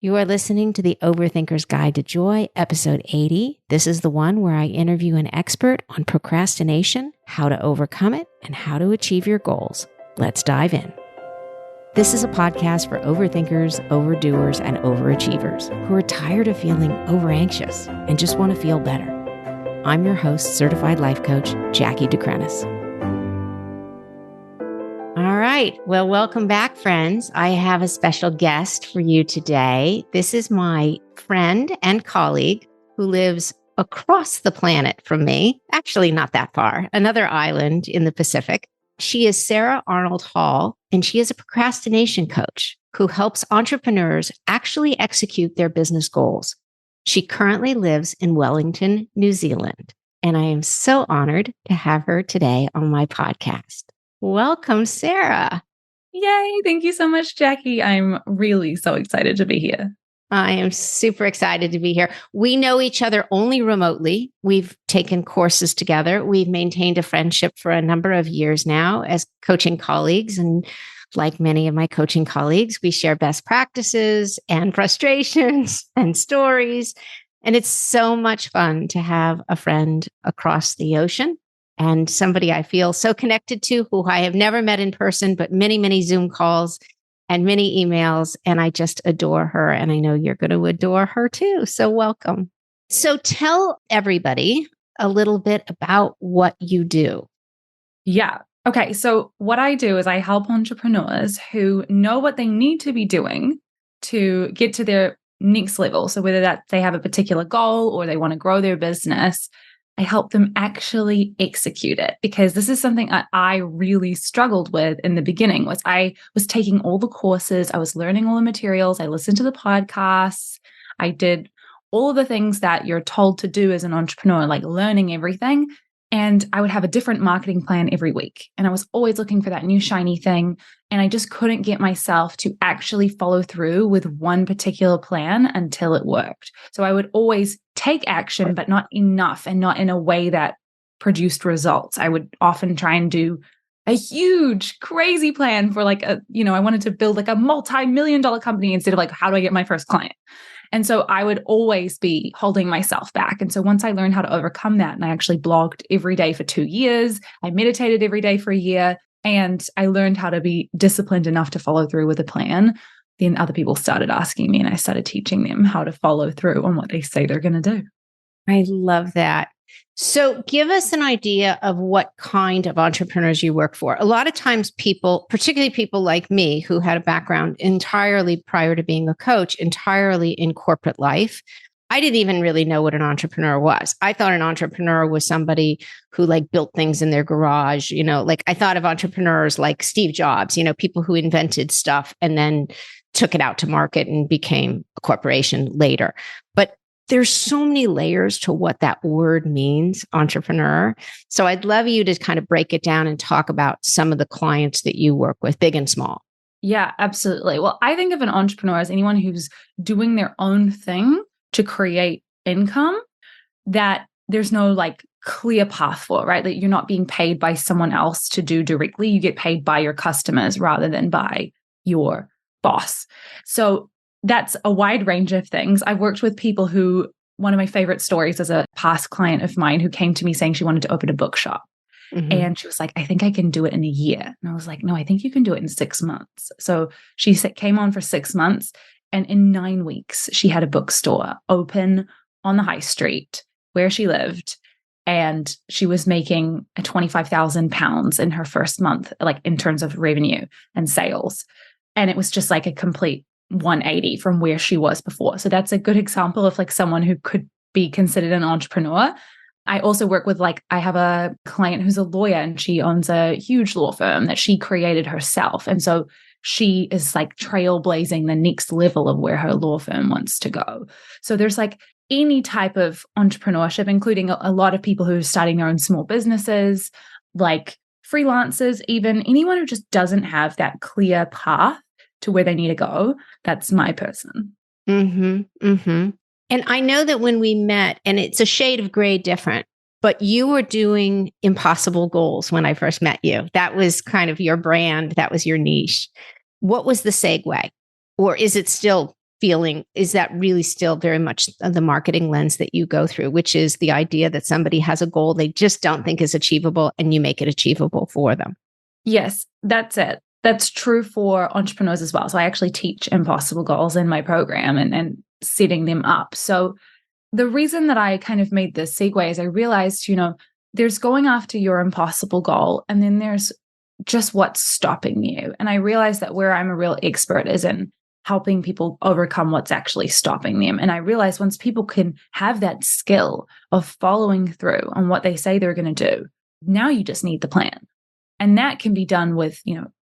You are listening to the Overthinker's Guide to Joy, episode 80. This is the one where I interview an expert on procrastination, how to overcome it, and how to achieve your goals. Let's dive in. This is a podcast for overthinkers, overdoers, and overachievers who are tired of feeling overanxious and just want to feel better. I'm your host, certified life coach, Jackie DeCrenis. All right. Well, welcome back, friends. I have a special guest for you today. This is my friend and colleague who lives across the planet from me. Actually, not that far, another island in the Pacific. She is Sarah Arnold-Hall, and she is a procrastination coach who helps entrepreneurs actually execute their business goals. She currently lives in Wellington, New Zealand, and I am so honored to have her today on my podcast. Welcome, Sarah. Yay. Thank you so much, Jackie. I'm really so excited to be here. I am super excited to be here. We know each other only remotely. We've taken courses together. We've maintained a friendship for a number of years now as coaching colleagues. And like many of my coaching colleagues, we share best practices and frustrations and stories. And it's so much fun to have a friend across the ocean. And somebody I feel so connected to, who I have never met in person, but many, many Zoom calls and many emails. And I just adore her. And I know you're going to adore her too. So welcome. So tell everybody a little bit about what you do. Yeah. Okay. So what I do is I help entrepreneurs who know what they need to be doing to get to their next level. So whether that they have a particular goal or they want to grow their business, I help them actually execute it, because this is something I really struggled with in the beginning. Was I was taking all the courses, I was learning all the materials, I listened to the podcasts, I did all of the things that you're told to do as an entrepreneur, like learning everything. And I would have a different marketing plan every week. And I was always looking for that new shiny thing. And I just couldn't get myself to actually follow through with one particular plan until it worked. So I would always take action, but not enough and not in a way that produced results. I would often try and do a huge, crazy plan for I wanted to build like a multi-million-dollar company instead of like, how do I get my first client? And so I would always be holding myself back. And so once I learned how to overcome that, and I actually blogged every day for 2 years, I meditated every day for a year, and I learned how to be disciplined enough to follow through with a plan, then other people started asking me, and I started teaching them how to follow through on what they say they're going to do. I love that. So give us an idea of what kind of entrepreneurs you work for. A lot of times people, particularly people like me, who had a background entirely prior to being a coach, entirely in corporate life, I didn't even really know what an entrepreneur was. I thought an entrepreneur was somebody who built things in their garage. I thought of entrepreneurs like Steve Jobs, people who invented stuff and then took it out to market and became a corporation later. But there's so many layers to what that word means, entrepreneur. So I'd love you to kind of break it down and talk about some of the clients that you work with, big and small. Yeah, absolutely. Well, I think of an entrepreneur as anyone who's doing their own thing to create income that there's no clear path for, right? That you're not being paid by someone else to do directly. You get paid by your customers rather than by your boss. So that's a wide range of things. I've worked with people who, one of my favorite stories is a past client of mine who came to me saying she wanted to open a bookshop. Mm-hmm. And she was like, I think I can do it in a year. And I was like, no, I think you can do it in 6 months. So she came on for 6 months. And in 9 weeks, she had a bookstore open on the high street where she lived. And she was making £25,000 in her first month, in terms of revenue and sales. And it was just a complete 180 from where she was before. So that's a good example of someone who could be considered an entrepreneur. I also work with I have a client who's a lawyer, and she owns a huge law firm that she created herself. And so she is trailblazing the next level of where her law firm wants to go. So there's any type of entrepreneurship, including a lot of people who are starting their own small businesses, freelancers, even anyone who just doesn't have that clear path to where they need to go. That's my person. Mm-hmm. Mm-hmm. And I know that when we met, and it's a shade of gray different, but you were doing impossible goals when I first met you. That was kind of your brand. That was your niche. What was the segue? Or is it still feeling, is that really still very much the marketing lens that you go through, which is the idea that somebody has a goal they just don't think is achievable and you make it achievable for them? Yes, that's it. That's true for entrepreneurs as well. So I actually teach impossible goals in my program and setting them up. So the reason that I kind of made this segue is I realized, there's going after your impossible goal, and then there's just what's stopping you. And I realized that where I'm a real expert is in helping people overcome what's actually stopping them. And I realized once people can have that skill of following through on what they say they're going to do, now you just need the plan. And that can be done with,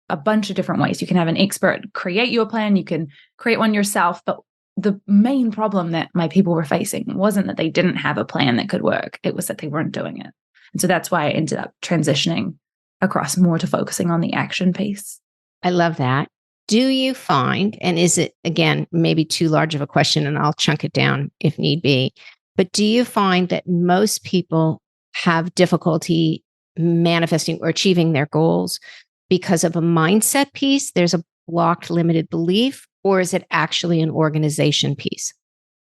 a bunch of different ways. You can have an expert create you a plan. You can create one yourself. But the main problem that my people were facing wasn't that they didn't have a plan that could work. It was that they weren't doing it. And so that's why I ended up transitioning across more to focusing on the action piece. I love that. Do you find, and is it, again, maybe too large of a question, and I'll chunk it down if need be, but do you find that most people have difficulty manifesting or achieving their goals because of a mindset piece? There's a blocked, limited belief, or is it actually an organization piece?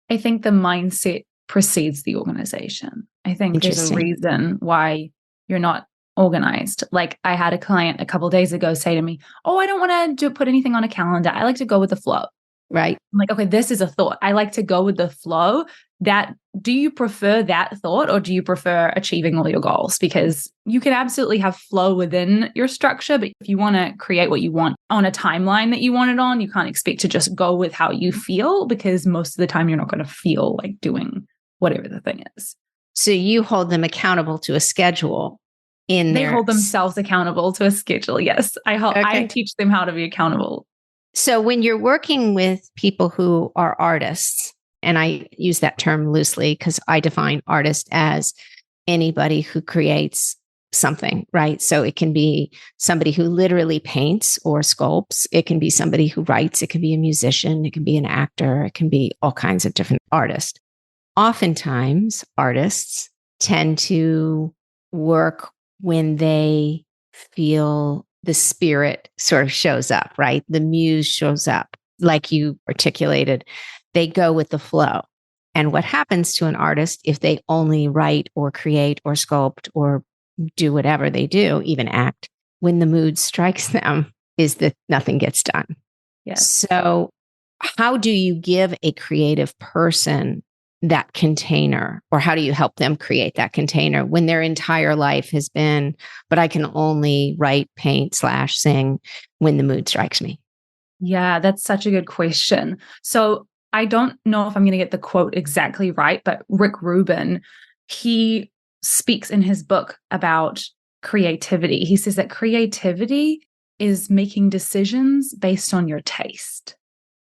I think the mindset precedes the organization. I think there's a reason why you're not organized. Like I had a client a couple of days ago say to me, "Oh, I don't want to put anything on a calendar. I like to go with the flow." Right. I'm like, okay, this is a thought. I like to go with the flow. Do you prefer that thought, or do you prefer achieving all your goals? Because you can absolutely have flow within your structure, but if you want to create what you want on a timeline that you want it on, you can't expect to just go with how you feel, because most of the time you're not going to feel like doing whatever the thing is. So you hold them accountable to a schedule. They hold themselves accountable to a schedule. Yes. I teach them how to be accountable. So when you're working with people who are artists, and I use that term loosely because I define artist as anybody who creates something, right? So it can be somebody who literally paints or sculpts. It can be somebody who writes. It can be a musician. It can be an actor. It can be all kinds of different artists. Oftentimes, artists tend to work when they feel the spirit sort of shows up, right? The muse shows up, like you articulated. They go with the flow. And what happens to an artist if they only write or create or sculpt or do whatever they do, even act, when the mood strikes them, is that nothing gets done. Yes. So how do you give a creative person that container, or how do you help them create that container when their entire life has been, but I can only write, paint, / sing when the mood strikes me? Yeah, that's such a good question. So I don't know if I'm going to get the quote exactly right, but Rick Rubin, he speaks in his book about creativity. He says that creativity is making decisions based on your taste.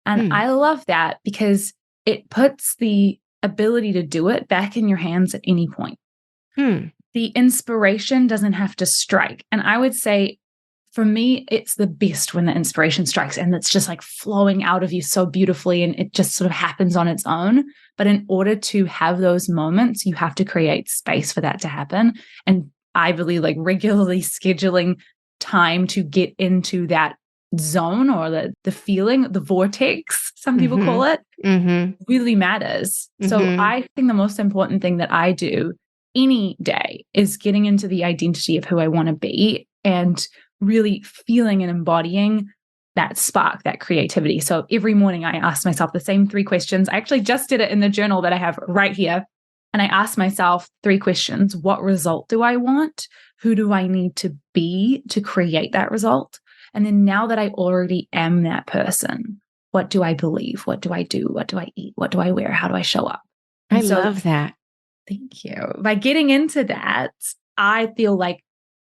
And I love that because it puts the ability to do it back in your hands at any point. The inspiration doesn't have to strike. And I would say, for me, it's the best when the inspiration strikes and it's just like flowing out of you so beautifully and it just sort of happens on its own. But in order to have those moments, you have to create space for that to happen. And I believe like regularly scheduling time to get into that zone or the feeling, the vortex, some people call it, really matters. So I think the most important thing that I do any day is getting into the identity of who I want to be and really feeling and embodying that spark, that creativity. So every morning I ask myself the same 3 questions. I actually just did it in the journal that I have right here. And I ask myself 3 questions. What result do I want? Who do I need to be to create that result? And then now that I already am that person, what do I believe? What do I do? What do I eat? What do I wear? How do I show up? And I love that. Thank you. By getting into that, I feel like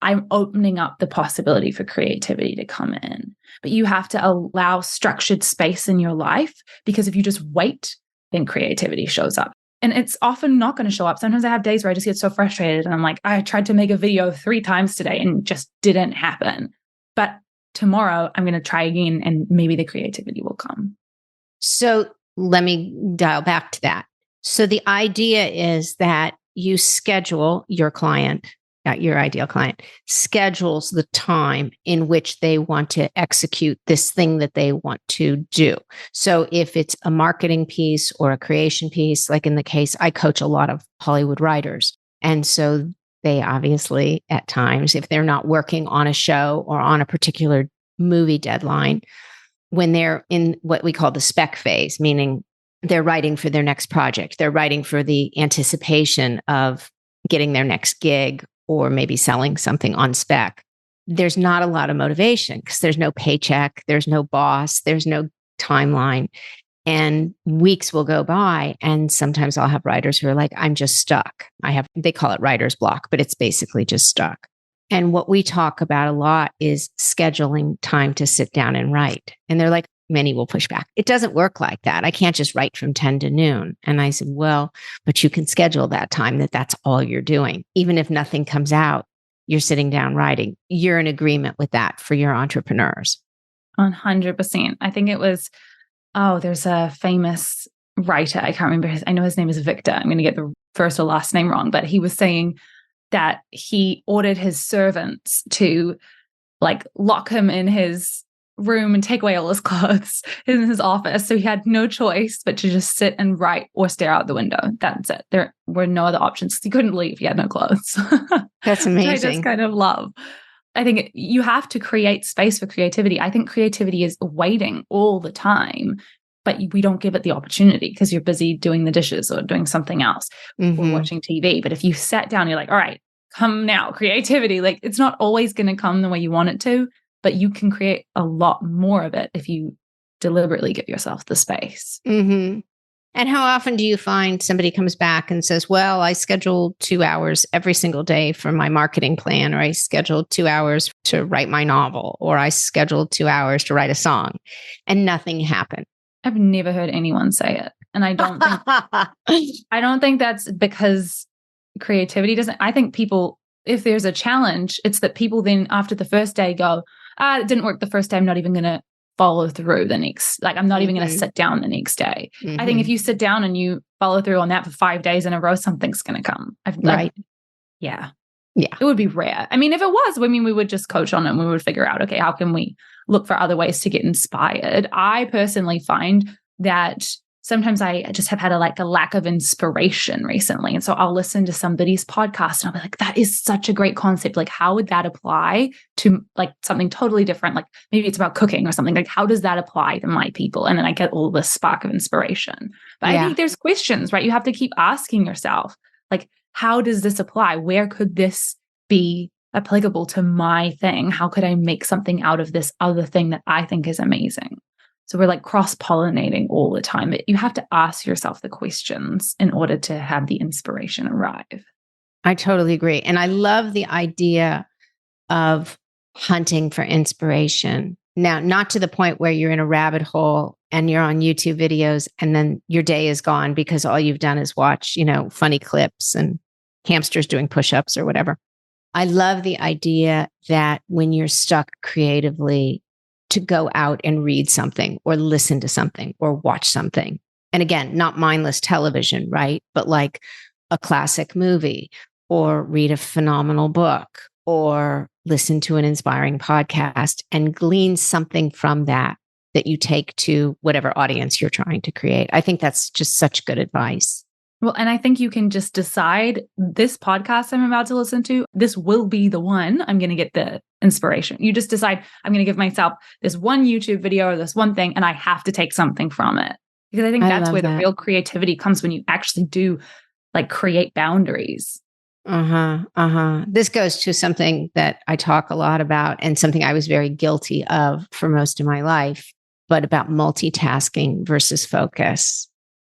I'm opening up the possibility for creativity to come in. But you have to allow structured space in your life, because if you just wait, then creativity shows up. And it's often not going to show up. Sometimes I have days where I just get so frustrated and I'm like, I tried to make a video 3 times today and it just didn't happen. But tomorrow I'm going to try again and maybe the creativity will come. So let me dial back to that. So the idea is that you schedule your client your ideal client, schedules the time in which they want to execute this thing that they want to do. So if it's a marketing piece or a creation piece, like in the case, I coach a lot of Hollywood writers. And so they obviously, at times, if they're not working on a show or on a particular movie deadline, when they're in what we call the spec phase, meaning they're writing for their next project, they're writing for the anticipation of getting their next gig or maybe selling something on spec, there's not a lot of motivation because there's no paycheck, there's no boss, there's no timeline. And weeks will go by. And sometimes I'll have writers who are like, I'm just stuck. They call it writer's block, but it's basically just stuck. And what we talk about a lot is scheduling time to sit down and write. And they're like, many will push back. It doesn't work like that. I can't just write from 10 to noon. And I said, well, but you can schedule that time that's all you're doing. Even if nothing comes out, you're sitting down writing. You're in agreement with that for your entrepreneurs. 100%. I think it was, there's a famous writer. I can't remember I know his name is Victor. I'm going to get the first or last name wrong, but he was saying that he ordered his servants to like lock him in his room and take away all his clothes in his office. So he had no choice but to just sit and write or stare out the window. That's it. There were no other options. He couldn't leave. He had no clothes. That's amazing. Which I just kind of love. I think you have to create space for creativity. I think creativity is waiting all the time, but we don't give it the opportunity because you're busy doing the dishes or doing something else or watching TV. But if you sat down, you're like, all right, come now, creativity. Like it's not always going to come the way you want it to, but you can create a lot more of it if you deliberately give yourself the space. Mm-hmm. And how often do you find somebody comes back and says, well, I scheduled 2 hours every single day for my marketing plan, or I scheduled 2 hours to write my novel, or I scheduled 2 hours to write a song, and nothing happened? I've never heard anyone say it. And I don't think that's because creativity doesn't. I think people, if there's a challenge, it's that people then after the first day go, it didn't work the first day. I'm not even going to follow through the next, like I'm not even going to sit down the next day. I think if you sit down and you follow through on that for 5 days in a row, something's going to come. Yeah. It would be rare. I mean, if it was, we would just coach on it and we would figure out, okay, how can we look for other ways to get inspired? I personally find that sometimes I just have had a lack of inspiration recently. And so I'll listen to somebody's podcast and I'll be like, that is such a great concept. Like, how would that apply to like something totally different? Like maybe it's about cooking or something. Like, how does that apply to my people? And then I get all this spark of inspiration. But I think there's questions, right? You have to keep asking yourself, like, how does this apply? Where could this be applicable to my thing? How could I make something out of this other thing that I think is amazing? So we're like cross-pollinating all the time, but you have to ask yourself the questions in order to have the inspiration arrive. I totally agree. And I love the idea of hunting for inspiration. Now, not to the point where you're in a rabbit hole and you're on YouTube videos and then your day is gone because all you've done is watch, funny clips and hamsters doing push-ups or whatever. I love the idea that when you're stuck creatively, to go out and read something or listen to something or watch something. And again, not mindless television, right? But like a classic movie or read a phenomenal book or listen to an inspiring podcast and glean something from that you take to whatever audience you're trying to create. I think that's just such good advice. Well, and I think you can just decide this podcast I'm about to listen to, this will be the one I'm going to get the inspiration. You just decide I'm going to give myself this one YouTube video or this one thing, and I have to take something from it. Because I think that's where the real creativity comes, when you actually do like create boundaries. This goes to something that I talk a lot about and something I was very guilty of for most of my life, but about multitasking versus focus.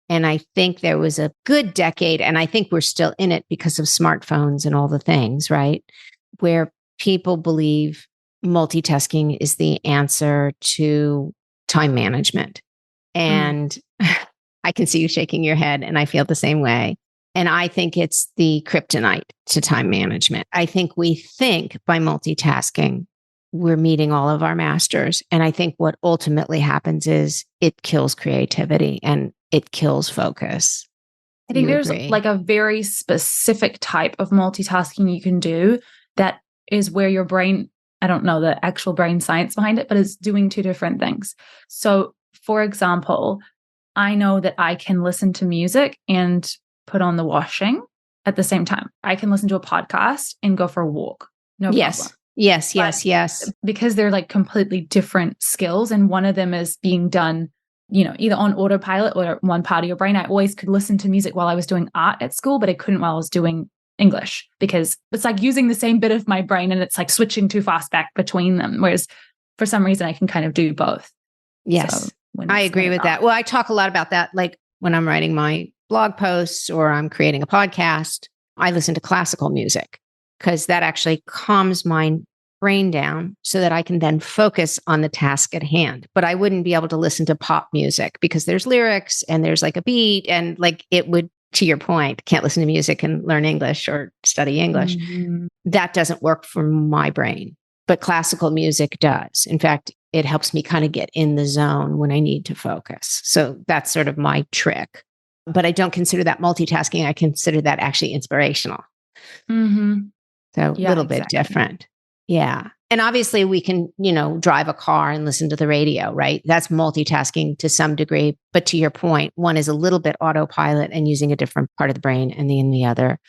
And I think there was a good decade, and I think we're still in it because of smartphones and all the things, right? Where people believe multitasking is the answer to time management. And I can see you shaking your head, and I feel the same way. And I think it's the kryptonite to time management. I think we think by multitasking, we're meeting all of our masters. And I think what ultimately happens is it kills creativity and it kills focus. I think you there's agree? like a very specific type of multitasking you can do that is where your brain, I don't know the actual brain science behind it, but it's doing two different things. So, for example, I know that I can listen to music and put on the washing at the same time. I can listen to a podcast and go for a walk. No problem. Yes. But Yes. because they're like completely different skills, and one of them is being done, either on autopilot or one part of your brain. I always could listen to music while I was doing art at school, but I couldn't while I was doing English, because it's like using the same bit of my brain and it's like switching too fast back between them. Whereas for some reason I can kind of do both. Yes. So I agree with that. Well, I talk a lot about that. Like when I'm writing my blog posts or I'm creating a podcast, I listen to classical music because that actually calms my brain down so that I can then focus on the task at hand. But I wouldn't be able to listen to pop music because there's lyrics and there's like a beat, and like it would, to your point, can't listen to music and learn English or study English. Mm-hmm. That doesn't work for my brain, but classical music does. In fact, it helps me kind of get in the zone when I need to focus. So that's sort of my trick. But I don't consider that multitasking. I consider that actually inspirational. Mm-hmm. So a Yeah, little bit exactly. different. Yeah. And obviously we can, drive a car and listen to the radio, right? That's multitasking to some degree. But to your point, one is a little bit autopilot and using a different part of the brain, and the other.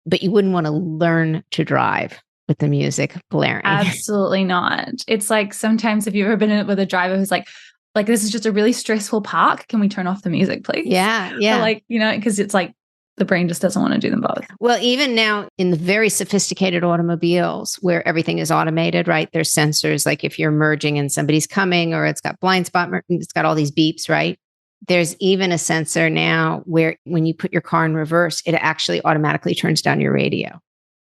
But you wouldn't want to learn to drive with the music blaring. Absolutely not. It's like sometimes, have you ever been with a driver who's like, this is just a really stressful park. Can we turn off the music, please? Yeah. Or because it's like the brain just doesn't want to do them both. Well, even now in the very sophisticated automobiles where everything is automated, right? There's sensors, like if you're merging and somebody's coming, or it's got blind spot, it's got all these beeps, right? There's even a sensor now where when you put your car in reverse, it actually automatically turns down your radio.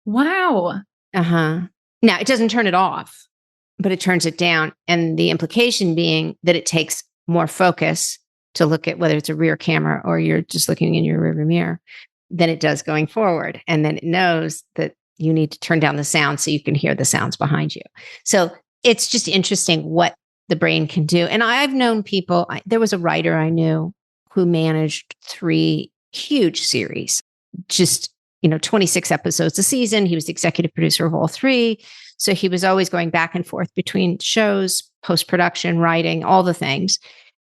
Wow. Uh-huh. Now, it doesn't turn it off, but it turns it down. And the implication being that it takes more focus to look at whether it's a rear camera or you're just looking in your rearview mirror than it does going forward. And then it knows that you need to turn down the sound so you can hear the sounds behind you. So it's just interesting what the brain can do. And I've known people, there was a writer I knew who managed 3 huge series, just 26 episodes a season. He was the executive producer of all 3. So he was always going back and forth between shows, post-production, writing, all the things.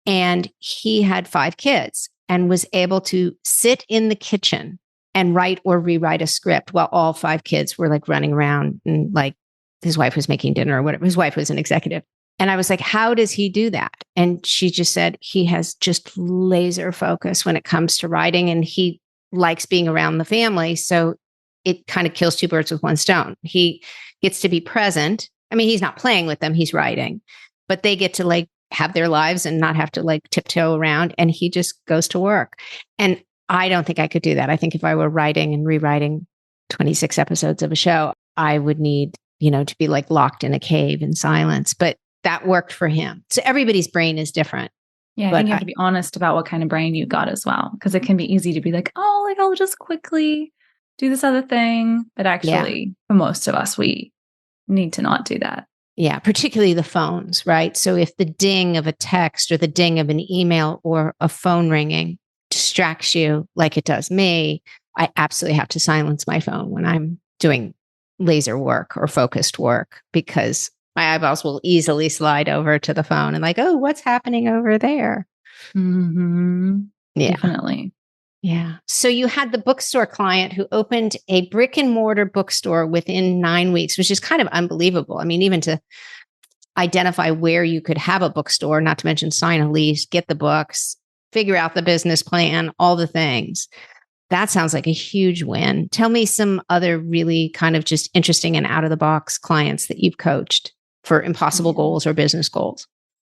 And he had 5 kids and was able to sit in the kitchen and write or rewrite a script while all 5 kids were like running around, and like his wife was making dinner or whatever. His wife was an executive. And I was like, how does he do that? And she just said he has just laser focus when it comes to writing, and he likes being around the family. So it kind of kills 2 birds with one stone. He gets to be present. I mean, he's not playing with them, he's writing, but they get to like have their lives and not have to like tiptoe around. And he just goes to work. And I don't think I could do that. I think if I were writing and rewriting 26 episodes of a show, I would need, to be like locked in a cave in silence. But that worked for him. So everybody's brain is different. Yeah, I think you have to be honest about what kind of brain you got as well, because it can be easy to be like, oh, like I'll just quickly do this other thing. But actually, for most of us, we need to not do that. Yeah, particularly the phones, right? So if the ding of a text or the ding of an email or a phone ringing distracts you like it does me, I absolutely have to silence my phone when I'm doing laser work or focused work, because my eyeballs will easily slide over to the phone and like, oh, what's happening over there? Mm-hmm. Yeah. Definitely. Yeah. So you had the bookstore client who opened a brick and mortar bookstore within 9 weeks, which is kind of unbelievable. I mean, even to identify where you could have a bookstore, not to mention sign a lease, get the books, figure out the business plan, all the things. That sounds like a huge win. Tell me some other really kind of just interesting and out of the box clients that you've coached for impossible goals or business goals.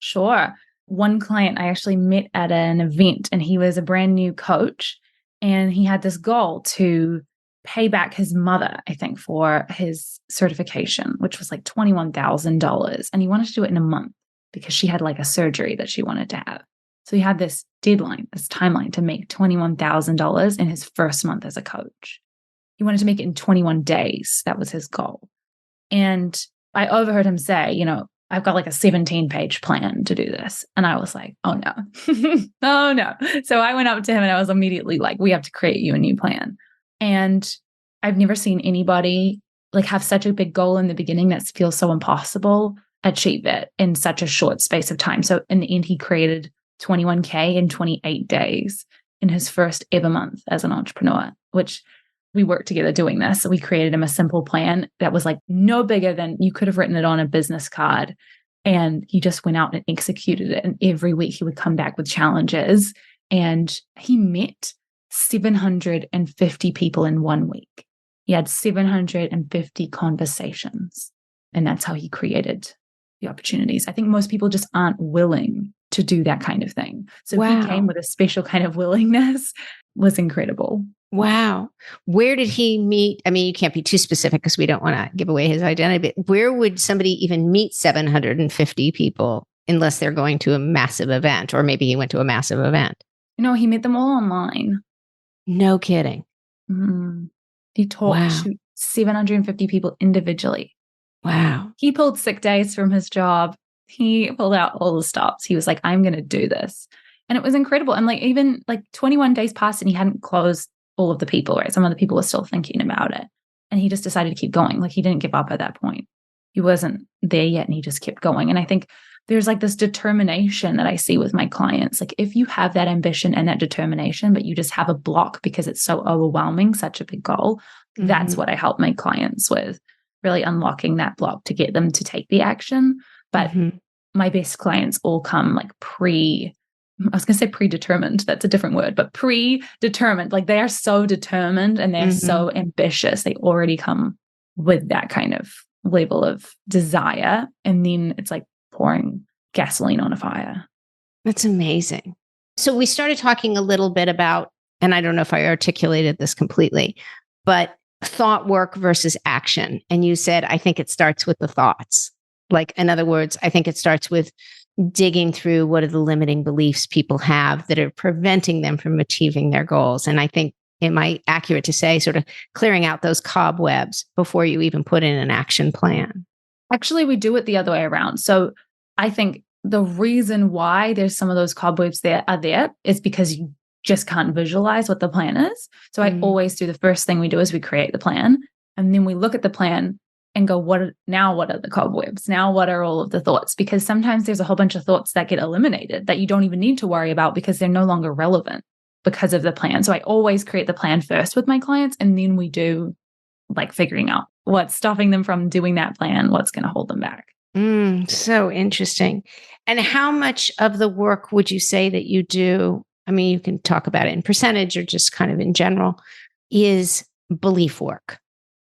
Sure. One client I actually met at an event, and he was a brand new coach, and he had this goal to pay back his mother, I think, for his certification, which was like $21,000. And he wanted to do it in a month because she had like a surgery that she wanted to have. So he had this deadline, this timeline to make $21,000 in his first month as a coach. He wanted to make it in 21 days. That was his goal. And I overheard him say, I've got like a 17-page plan to do this. And I was like, oh no, oh no. So I went up to him and I was immediately like, we have to create you a new plan. And I've never seen anybody like have such a big goal in the beginning that feels so impossible, achieve it in such a short space of time. So in the end, he created 21K in 28 days in his first ever month as an entrepreneur, which we worked together doing this. So we created him a simple plan that was like no bigger than you could have written it on a business card. And he just went out and executed it. And every week he would come back with challenges. And he met 750 people in 1 week. He had 750 conversations. And that's how he created the opportunities. I think most people just aren't willing to do that kind of thing. So he came with a special kind of willingness, was incredible. Wow. Where did he meet? I mean, you can't be too specific because we don't want to give away his identity, but where would somebody even meet 750 people unless they're going to a massive event? Or maybe he went to a massive event. He met them all online. No kidding. Mm-hmm. He talked to 750 people individually. Wow. He pulled sick days from his job. He pulled out all the stops. He was like, I'm going to do this. And it was incredible. And like, even like 21 days passed and he hadn't closed all of the people, right? Some of the people were still thinking about it. And he just decided to keep going. Like he didn't give up at that point. He wasn't there yet and he just kept going. And I think there's like this determination that I see with my clients. Like if you have that ambition and that determination, but you just have a block because it's so overwhelming, such a big goal, that's what I help my clients with, really unlocking that block to get them to take the action. But my best clients all come like I was going to say predetermined. That's a different word, but predetermined. Like they are so determined and they're so ambitious. They already come with that kind of level of desire. And then it's like pouring gasoline on a fire. That's amazing. So we started talking a little bit about, and I don't know if I articulated this completely, but thought work versus action. And you said, I think it starts with the thoughts. Like, in other words, I think it starts with digging through what are the limiting beliefs people have that are preventing them from achieving their goals. And I think, am I accurate to say, sort of clearing out those cobwebs before you even put in an action plan? Actually, we do it the other way around. So I think the reason why there's some of those cobwebs there is because you just can't visualize what the plan is. So I always do, the first thing we do is we create the plan, and then we look at the plan and go, what are the cobwebs? Now, what are all of the thoughts? Because sometimes there's a whole bunch of thoughts that get eliminated that you don't even need to worry about because they're no longer relevant because of the plan. So I always create the plan first with my clients, and then we do like figuring out what's stopping them from doing that plan, what's going to hold them back. So interesting. And how much of the work would you say that you do? I mean, you can talk about it in percentage or just kind of in general, is belief work.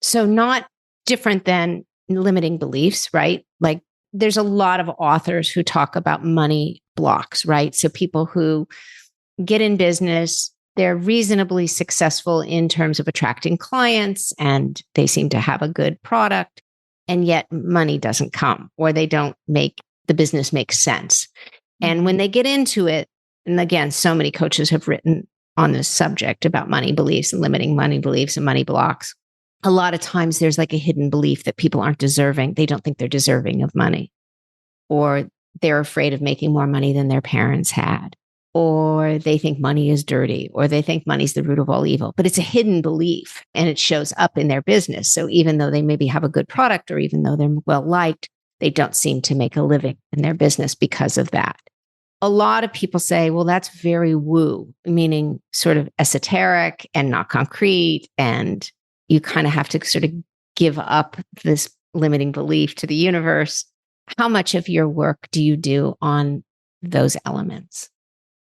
So not different than limiting beliefs, right? Like there's a lot of authors who talk about money blocks, right? So people who get in business, they're reasonably successful in terms of attracting clients and they seem to have a good product, and yet money doesn't come, or they don't make the business make sense. And when they get into it, and again, so many coaches have written on this subject about money beliefs and limiting money beliefs and money blocks. A lot of times there's like a hidden belief that people aren't deserving. They don't think they're deserving of money, or they're afraid of making more money than their parents had, or they think money is dirty, or they think money's the root of all evil. But it's a hidden belief and it shows up in their business. So even though they maybe have a good product, or even though they're well liked, they don't seem to make a living in their business because of that. A lot of people say, well, that's very woo, meaning sort of esoteric and not concrete. And you kind of have to sort of give up this limiting belief to the universe. How much of your work do you do on those elements?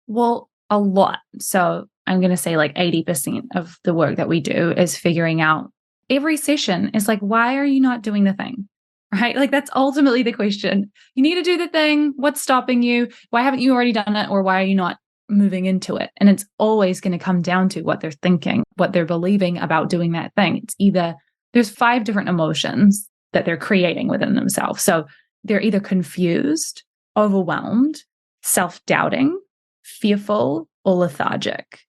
Well, a lot. So I'm going to say like 80% of the work that we do is figuring out, every session is like, why are you not doing the thing? Right? Like that's ultimately the question. You need to do the thing. What's stopping you? Why haven't you already done it? Or why are you not moving into it? And it's always going to come down to what they're thinking, what they're believing about doing that thing. It's either, there's 5 different emotions that they're creating within themselves. So they're either confused, overwhelmed, self-doubting, fearful, or lethargic.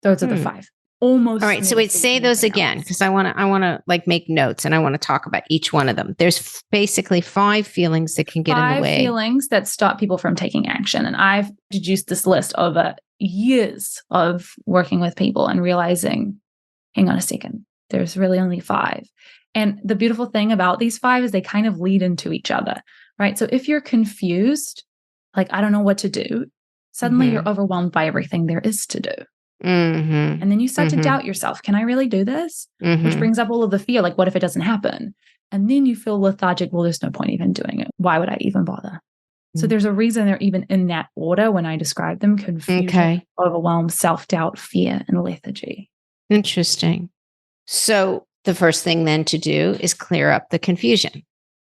Those are the 5. almost All right. So never wait, see say those anything again, else. because I want to like make notes and I want to talk about each one of them. There's basically 5 feelings that can get in the 5 way. feelings that stop people from taking action. And I've deduced this list over years of working with people and realizing, hang on a second, there's really only 5. And the beautiful thing about these 5 is they kind of lead into each other, right? So if you're confused, like, I don't know what to do, suddenly you're overwhelmed by everything there is to do. And then you start to doubt yourself. Can I really do this? Which brings up all of the fear, like, what if it doesn't happen? And then you feel lethargic. Well, there's no point even doing it. Why would I even bother? So there's a reason they're even in that order when I describe them: confusion, overwhelm, self-doubt, fear, and lethargy. Interesting. So the first thing then to do is clear up the confusion.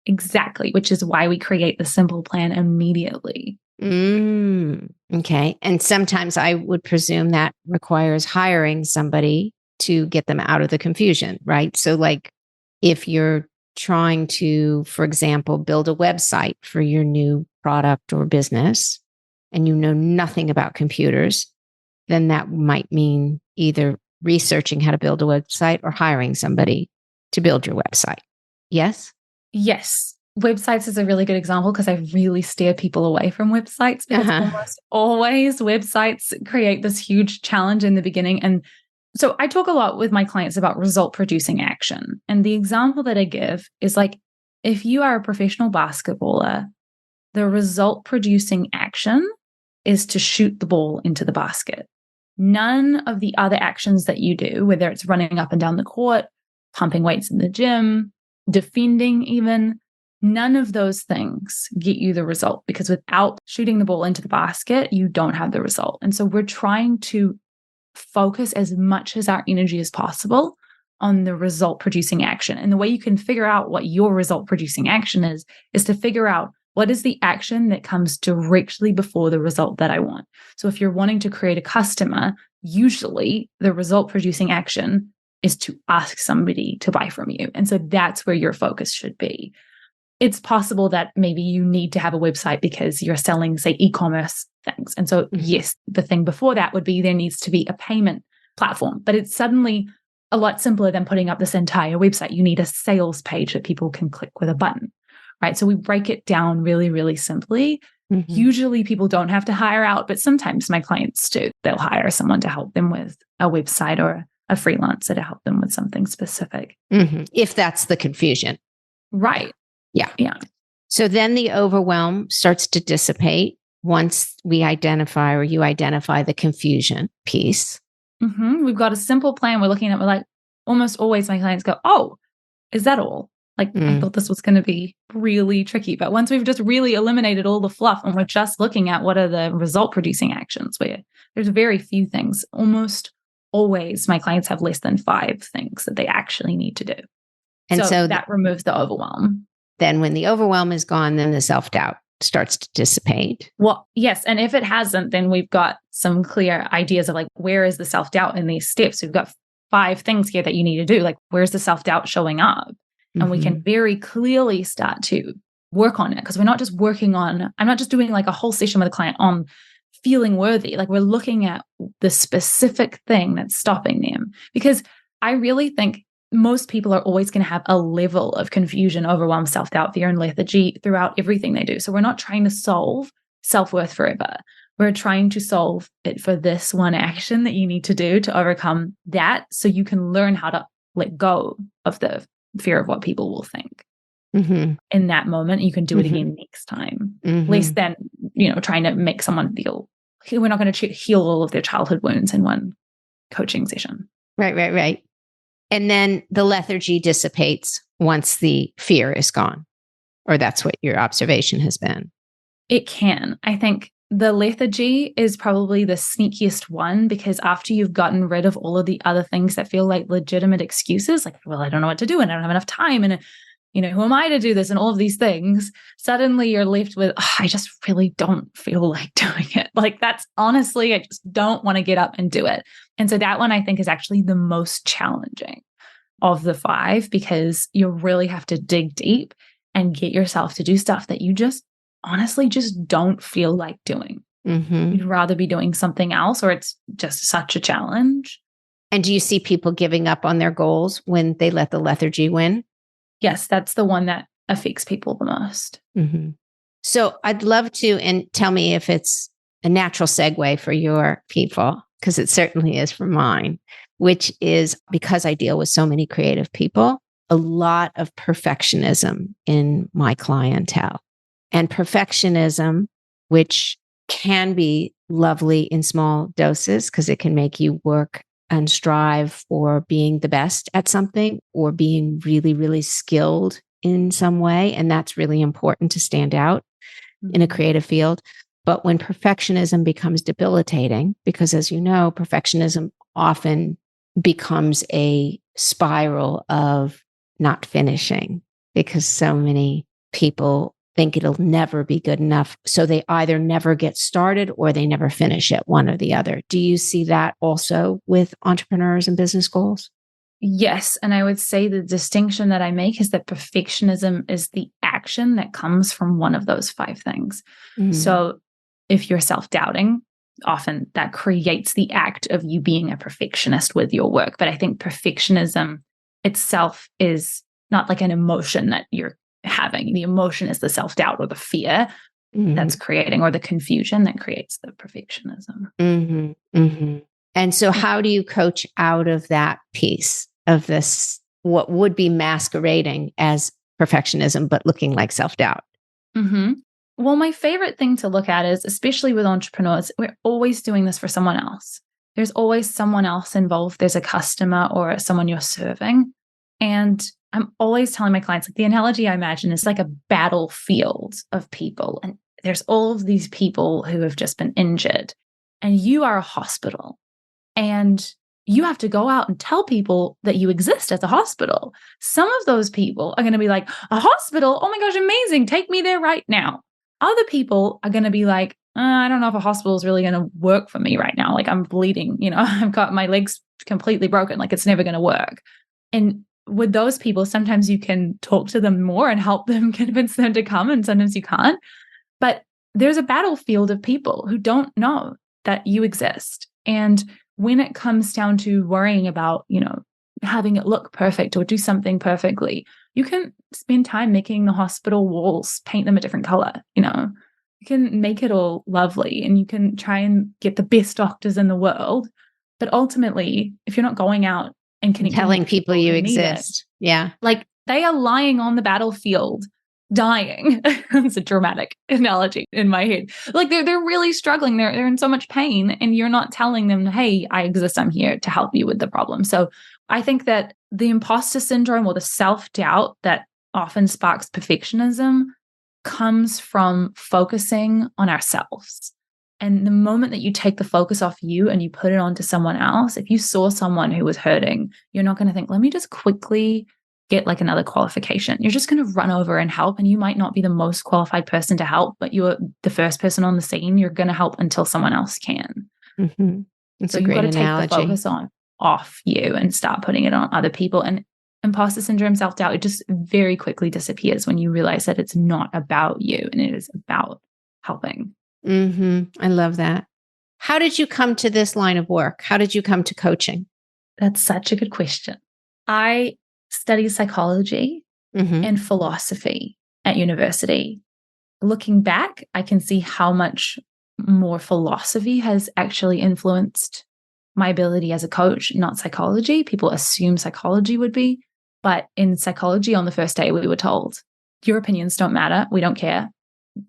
Exactly, which is why we create the simple plan immediately. Okay. And sometimes I would presume that requires hiring somebody to get them out of the confusion, right? So like if you're trying to, for example, build a website for your new product or business and you know nothing about computers, then that might mean either researching how to build a website or hiring somebody to build your website. Yes? Yes. Websites is a really good example because I really steer people away from websites because almost always websites create this huge challenge in the beginning. And so I talk a lot with my clients about result producing action. And the example that I give is like, if you are a professional basketballer, the result producing action is to shoot the ball into the basket. None of the other actions that you do, whether it's running up and down the court, pumping weights in the gym, defending even, none of those things get you the result, because without shooting the ball into the basket, you don't have the result. And so we're trying to focus as much as our energy as possible on the result producing action. And the way you can figure out what your result producing action is to figure out what is the action that comes directly before the result that I want. So if you're wanting to create a customer, usually the result producing action is to ask somebody to buy from you. And so that's where your focus should be. It's possible that maybe you need to have a website because you're selling, say, e-commerce things. And so, yes, the thing before that would be there needs to be a payment platform, but it's suddenly a lot simpler than putting up this entire website. You need a sales page that people can click with a button, right? So we break it down really, really simply. Usually people don't have to hire out, but sometimes my clients do. They'll hire someone to help them with a website or a freelancer to help them with something specific. If that's the confusion. Right. Yeah. So then the overwhelm starts to dissipate once we identify, or you identify, the confusion piece. We've got a simple plan we're looking at. We're like, almost always my clients go, oh, is that all? Like, I thought this was going to be really tricky. But once we've just really eliminated all the fluff and we're just looking at what are the result producing actions, where there's very few things. Almost always my clients have less than 5 things that they actually need to do. And so that removes the overwhelm. Then when the overwhelm is gone, then the self-doubt starts to dissipate. Well, yes. And if it hasn't, then we've got some clear ideas of like, where is the self-doubt in these steps? We've got 5 things here that you need to do. Like, where's the self-doubt showing up? And we can very clearly start to work on it, because we're not just working on, I'm not just doing like a whole session with a client on feeling worthy. Like, we're looking at the specific thing that's stopping them. Because I really think most people are always going to have a level of confusion, overwhelm, self-doubt, fear, and lethargy throughout everything they do. So we're not trying to solve self-worth forever. We're trying to solve it for this one action that you need to do to overcome that, so you can learn how to let go of the fear of what people will think. In that moment, you can do it again next time. Less than, trying to make someone feel, we're not going to heal all of their childhood wounds in one coaching session. Right. And then the lethargy dissipates once the fear is gone, or that's what your observation has been. It can. I think the lethargy is probably the sneakiest one, because after you've gotten rid of all of the other things that feel like legitimate excuses, like, well, I don't know what to do and I don't have enough time and, who am I to do this and all of these things, suddenly you're left with, I just really don't feel like doing it. Like, that's honestly, I just don't want to get up and do it. And so that one I think is actually the most challenging of the 5, because you really have to dig deep and get yourself to do stuff that you just honestly just don't feel like doing. You'd rather be doing something else, or it's just such a challenge. And do you see people giving up on their goals when they let the lethargy win? Yes, that's the one that affects people the most. Mm-hmm. So I'd love to, and tell me if it's a natural segue for your people, because it certainly is for mine, which is because I deal with so many creative people, a lot of perfectionism in my clientele. And perfectionism, which can be lovely in small doses because it can make you work and strive for being the best at something or being really, really skilled in some way. And that's really important to stand out in a creative field. But when perfectionism becomes debilitating, because as you know, perfectionism often becomes a spiral of not finishing because so many people think it'll never be good enough. So they either never get started or they never finish it, one or the other. Do you see that also with entrepreneurs and business goals? Yes. And I would say the distinction that I make is that perfectionism is the action that comes from one of those 5 things. So if you're self-doubting, often that creates the act of you being a perfectionist with your work. But I think perfectionism itself is not like an emotion that you're having. The emotion is the self-doubt or the fear that's creating, or the confusion that creates the perfectionism. And so how do you coach out of that piece of this, what would be masquerading as perfectionism, but looking like self-doubt? Well, my favorite thing to look at is, especially with entrepreneurs, we're always doing this for someone else. There's always someone else involved. There's a customer or someone you're serving. And I'm always telling my clients, like, the analogy I imagine is like a battlefield of people. And there's all of these people who have just been injured. And you are a hospital. And you have to go out and tell people that you exist as a hospital. Some of those people are going to be like, a hospital? Oh my gosh, amazing. Take me there right now. Other people are going to be like, I don't know if a hospital is really going to work for me right now. Like, I'm bleeding, I've got my legs completely broken. Like, it's never going to work. And with those people, sometimes you can talk to them more and help them, convince them to come, and sometimes you can't. But there's a battlefield of people who don't know that you exist. And when it comes down to worrying about, having it look perfect or do something perfectly, you can spend time making the hospital walls, paint them a different color. You can make it all lovely and you can try and get the best doctors in the world. But ultimately, if you're not going out and telling people you exist, like, they are lying on the battlefield dying. It's a dramatic analogy in my head. Like, they're really struggling. They're in so much pain, and you're not telling them, hey, I exist. I'm here to help you with the problem. So I think that the imposter syndrome or the self-doubt that often sparks perfectionism comes from focusing on ourselves. And the moment that you take the focus off you and you put it onto someone else, if you saw someone who was hurting, you're not going to think, let me just quickly get like another qualification. You're just going to run over and help. And you might not be the most qualified person to help, but you're the first person on the scene. You're going to help until someone else can. That's so a you've great got to analogy. take the focus off you and start putting it on other people. And imposter syndrome, self-doubt, it just very quickly disappears when you realize that it's not about you and it is about helping. I love that. How did you come to this line of work? How did you come to coaching? That's such a good question. I studied psychology and philosophy at university. Looking back, I can see how much more philosophy has actually influenced my ability as a coach, not psychology. People assume psychology would be, but in psychology, on the first day, we were told, your opinions don't matter. We don't care.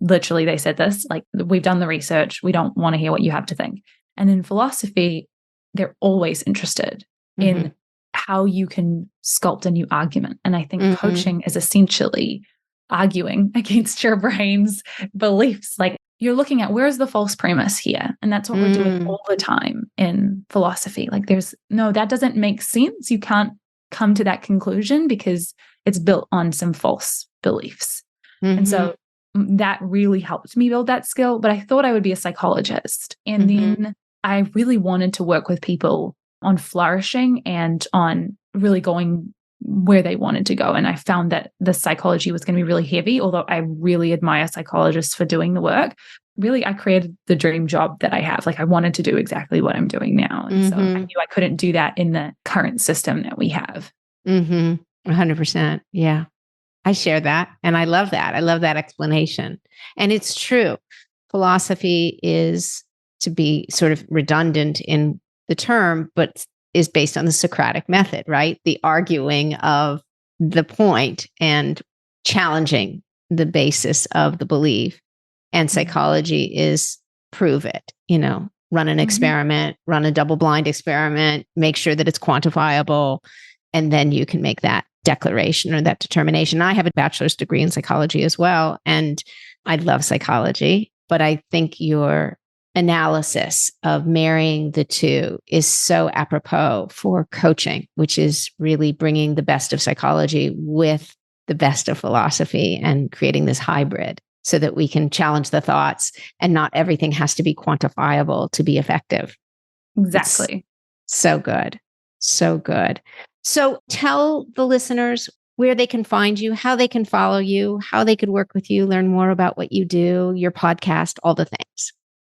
Literally, they said this, like, we've done the research. We don't want to hear what you have to think. And in philosophy, they're always interested in how you can sculpt a new argument. And I think coaching is essentially arguing against your brain's beliefs. Like, you're looking at, where's the false premise here? And that's what we're doing all the time in philosophy. Like, that doesn't make sense. You can't come to that conclusion because it's built on some false beliefs. And so that really helped me build that skill. But I thought I would be a psychologist. And then I really wanted to work with people on flourishing and on really going where they wanted to go. And I found that the psychology was going to be really heavy, although I really admire psychologists for doing the work. Really, I created the dream job that I have. Like I wanted to do exactly what I'm doing now. And so I knew I couldn't do that in the current system that we have. 100%. Yeah. I share that. And I love that. I love that explanation. And it's true. Philosophy is, to be sort of redundant in the term, but is based on the Socratic method, right? The arguing of the point and challenging the basis of the belief. And psychology is prove it, run an experiment, run a double-blind experiment, make sure that it's quantifiable, and then you can make that declaration or that determination. I have a bachelor's degree in psychology as well, and I love psychology, but I think your analysis of marrying the two is so apropos for coaching, which is really bringing the best of psychology with the best of philosophy and creating this hybrid so that we can challenge the thoughts and not everything has to be quantifiable to be effective. Exactly. It's so good. So good. So tell the listeners where they can find you, how they can follow you, how they could work with you, learn more about what you do, your podcast, all the things.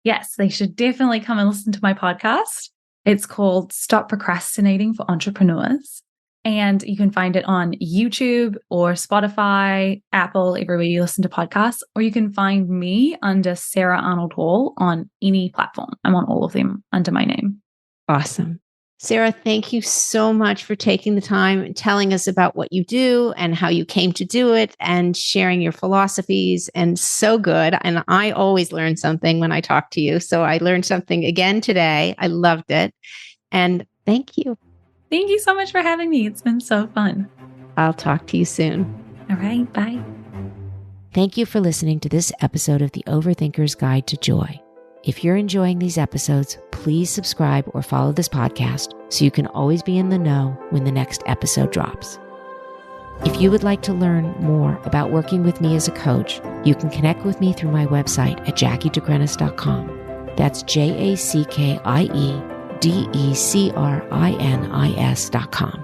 Yes, they should definitely come and listen to my podcast. It's called Stop Procrastinating for Entrepreneurs. And you can find it on YouTube or Spotify, Apple, everywhere you listen to podcasts. Or you can find me under Sarah Arnold-Hall on any platform. I'm on all of them under my name. Awesome. Sarah, thank you so much for taking the time and telling us about what you do and how you came to do it and sharing your philosophies. And so good. And I always learn something when I talk to you. So I learned something again today. I loved it. And thank you. Thank you so much for having me. It's been so fun. I'll talk to you soon. All right. Bye. Thank you for listening to this episode of The Overthinker's Guide to Joy. If you're enjoying these episodes, please subscribe or follow this podcast so you can always be in the know when the next episode drops. If you would like to learn more about working with me as a coach, you can connect with me through my website at jackiedecrenis.com. That's JACKIEDECRINIS.com.